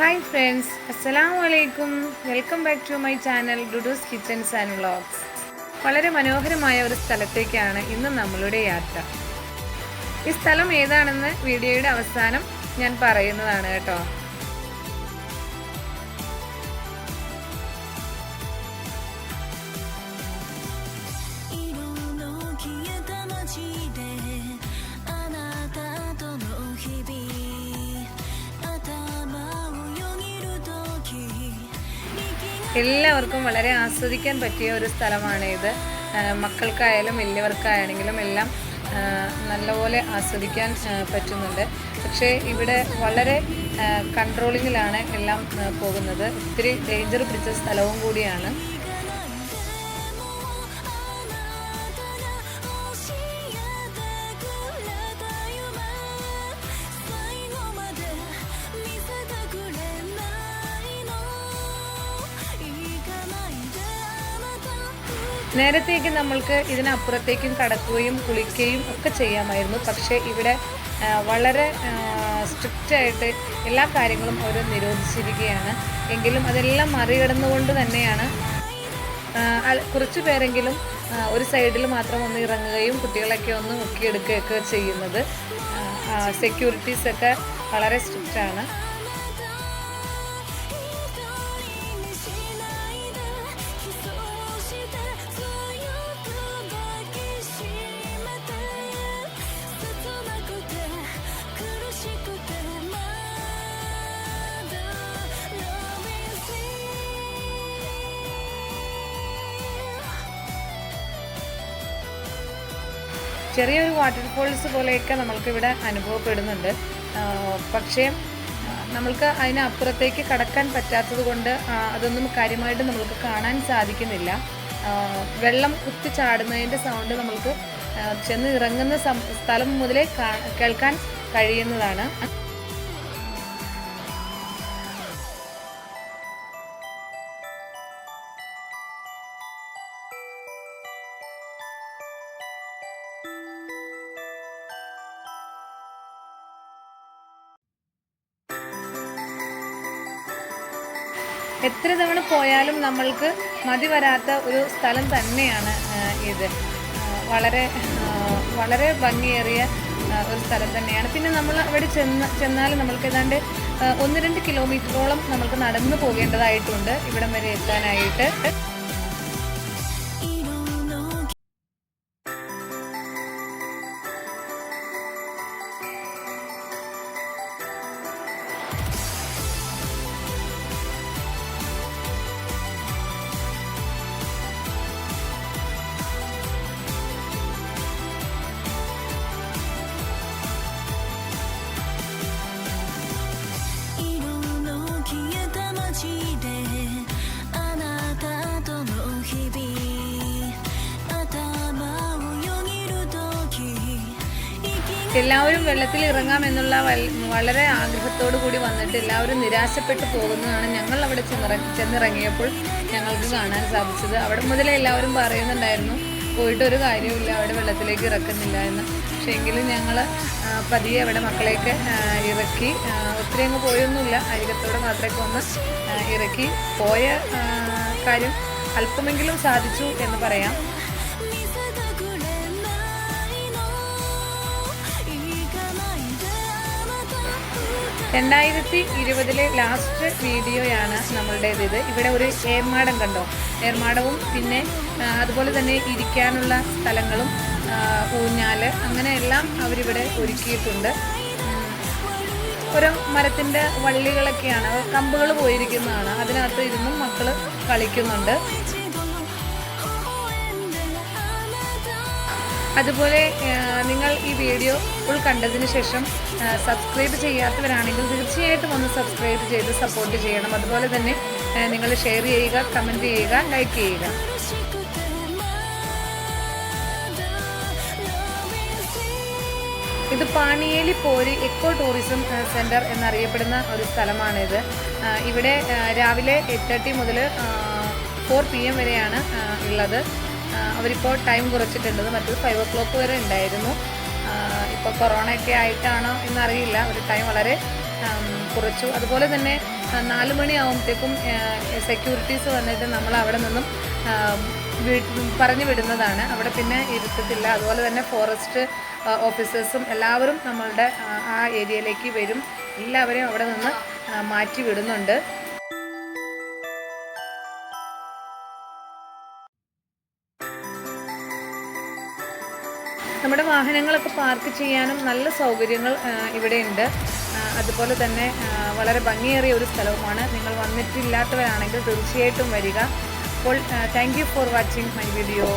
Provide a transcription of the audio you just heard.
Hi friends, അസ്സലാമു അലൈക്കും. Welcome back to my channel Dudus kitchens and vlogs. വളരെ മനോഹരമായ ഒരു സ്ഥലത്തേക്കാണ് ഇന്ന് നമ്മളുടെ യാത്ര. ഈ സ്ഥലം ഏതാണെന്ന് വീഡിയോയുടെ അവസാനം ഞാൻ പറയുന്നതാണ് കേട്ടോ. എല്ലാവർക്കും വളരെ ആസ്വദിക്കാൻ പറ്റിയ ഒരു സ്ഥലമാണ് ഇത്. മക്കൾക്കായാലും വലിയവർക്കായാണെങ്കിലും എല്ലാം നല്ലപോലെ ആസ്വദിക്കാൻ പറ്റുന്നുണ്ട്. പക്ഷേ ഇവിടെ വളരെ കൺട്രോളിങ്ങിലാണ് എല്ലാം പോകുന്നത്. ഒത്തിരി ഡേഞ്ചർ പിടിച്ച സ്ഥലവും കൂടിയാണ്. നേരത്തേക്ക് നമ്മൾക്ക് ഇതിനപ്പുറത്തേക്കും കടക്കുകയും കുളിക്കുകയും ഒക്കെ ചെയ്യാമായിരുന്നു. പക്ഷേ ഇവിടെ വളരെ സ്ട്രിക്റ്റായിട്ട് എല്ലാ കാര്യങ്ങളും അവർ നിരോധിച്ചിരിക്കുകയാണ്. എങ്കിലും അതെല്ലാം മറികടന്നുകൊണ്ട് തന്നെയാണ് കുറച്ച് പേരെങ്കിലും ഒരു സൈഡിൽ മാത്രം ഒന്ന് ഇറങ്ങുകയും കുട്ടികളൊക്കെ ഒന്ന് മുക്കിയെടുക്കുകയൊക്കെ ചെയ്യുന്നത്. സെക്യൂരിറ്റീസൊക്കെ വളരെ സ്ട്രിക്റ്റാണ്. ചെറിയൊരു വാട്ടർഫോൾസ് പോലെയൊക്കെ നമ്മൾക്കിവിടെ അനുഭവപ്പെടുന്നുണ്ട്. പക്ഷേ നമ്മൾക്ക് അതിനപ്പുറത്തേക്ക് കടക്കാൻ പറ്റാത്തത് കൊണ്ട് അതൊന്നും കാര്യമായിട്ട് നമ്മൾക്ക് കാണാൻ സാധിക്കുന്നില്ല. വെള്ളം കുത്തി ചാടുന്നതിൻ്റെ സൗണ്ട് നമ്മൾക്ക് ചെന്ന് ഇറങ്ങുന്ന സ്ഥലം മുതലേ കേൾക്കാൻ കഴിയുന്നതാണ്. എത്ര തവണ പോയാലും നമ്മൾക്ക് മതി വരാത്ത ഒരു സ്ഥലം തന്നെയാണ് ഇത്. വളരെ വളരെ ഭംഗിയേറിയ ഒരു സ്ഥലം തന്നെയാണ്. പിന്നെ നമ്മൾ അവിടെ ചെന്നാൽ നമ്മൾക്ക് ഏതാണ്ട് 1-2 കിലോമീറ്ററോളം നമ്മൾക്ക് നടന്നു പോകേണ്ടതായിട്ടുണ്ട് ഇവിടം വരെ എത്താനായിട്ട്. എല്ലാവരും വെള്ളത്തിൽ ഇറങ്ങാമെന്നുള്ള വളരെ ആഗ്രഹത്തോടു കൂടി വന്നിട്ട് എല്ലാവരും നിരാശപ്പെട്ടു പോകുന്നതാണ് ഞങ്ങൾ അവിടെ ചെന്നിറങ്ങിയപ്പോൾ ഞങ്ങൾക്ക് കാണാൻ സാധിച്ചത്. അവിടെ മുതലേ എല്ലാവരും പറയുന്നുണ്ടായിരുന്നു പോയിട്ടൊരു കാര്യമില്ല, അവിടെ വെള്ളത്തിലേക്ക് ഇറക്കുന്നില്ല എന്ന്. പക്ഷേ എങ്കിലും ഞങ്ങൾ പതിയെ അവിടെ മക്കളെയൊക്കെ ഇറക്കി. ഒത്തിരി അങ്ങ് പോയൊന്നുമില്ല, അരികത്തോടെ മാത്രമൊക്കെ ഒന്ന് ഇറക്കി. പോയ കാര്യം അല്പമെങ്കിലും സാധിച്ചു എന്ന് പറയാം. 2020 ലാസ്റ്റ് വീഡിയോയാണ് നമ്മളുടേത് ഇത്. ഇവിടെ ഒരു ഏർമാടം കണ്ടോ, ഏർമാടവും പിന്നെ അതുപോലെ തന്നെ ഇരിക്കാനുള്ള സ്ഥലങ്ങളും ഊഞ്ഞാൽ അങ്ങനെയെല്ലാം അവരിവിടെ ഒരുക്കിയിട്ടുണ്ട്. ഓരോ മരത്തിൻ്റെ വള്ളികളൊക്കെയാണ്, കമ്പുകൾ പോയിരിക്കുന്നതാണ്. അതിനകത്ത് ഇരുന്നും മക്കൾ കളിക്കുന്നുണ്ട്. അതുപോലെ നിങ്ങൾ ഈ വീഡിയോ ഫുൾ കണ്ടതിന് ശേഷം സബ്സ്ക്രൈബ് ചെയ്യാത്തവരാണെങ്കിൽ തീർച്ചയായിട്ടും ഒന്ന് സബ്സ്ക്രൈബ് ചെയ്ത് സപ്പോർട്ട് ചെയ്യണം. അതുപോലെ തന്നെ നിങ്ങൾ ഷെയർ ചെയ്യുക, കമൻറ്റ് ചെയ്യുക, ലൈക്ക് ചെയ്യുക. ഇത് പാണിയേലി പോരി എക്കോ ടൂറിസം സെൻറ്റർ എന്നറിയപ്പെടുന്ന ഒരു സ്ഥലമാണിത്. ഇവിടെ രാവിലെ 8:30 മുതൽ 4 PM വരെയാണ് ഉള്ളത്. അവരിപ്പോൾ ടൈം കുറച്ചിട്ടുണ്ട്. മറ്റൊരു 5 o'clock വരെ ഉണ്ടായിരുന്നു. ഇപ്പോൾ കൊറോണയൊക്കെ ആയിട്ടാണോ എന്നറിയില്ല, ഒരു ടൈം വളരെ കുറച്ചു. അതുപോലെ തന്നെ 4 മണിയാകുമ്പോഴത്തേക്കും സെക്യൂരിറ്റീസ് വന്നിട്ട് നമ്മൾ അവിടെ നിന്നും പറഞ്ഞു വിടുന്നതാണ്. അവിടെ പിന്നെ ഇരുത്തത്തില്ല. അതുപോലെ തന്നെ ഫോറസ്റ്റ് ഓഫീസേഴ്സും എല്ലാവരും നമ്മളുടെ ആ ഏരിയയിലേക്ക് വരും. എല്ലാവരെയും അവിടെ നിന്ന് മാറ്റി വിടുന്നുണ്ട്. നമ്മുടെ വാഹനങ്ങളൊക്കെ പാർക്ക് ചെയ്യാനും നല്ല സൗകര്യങ്ങൾ ഇവിടെയുണ്ട്. അതുപോലെ തന്നെ വളരെ ഭംഗിയേറിയ ഒരു സ്ഥലവുമാണ്. നിങ്ങൾ വന്നിട്ടില്ലാത്തവരാണെങ്കിൽ തീർച്ചയായിട്ടും വരിക. അപ്പോൾ thank you for watching my video.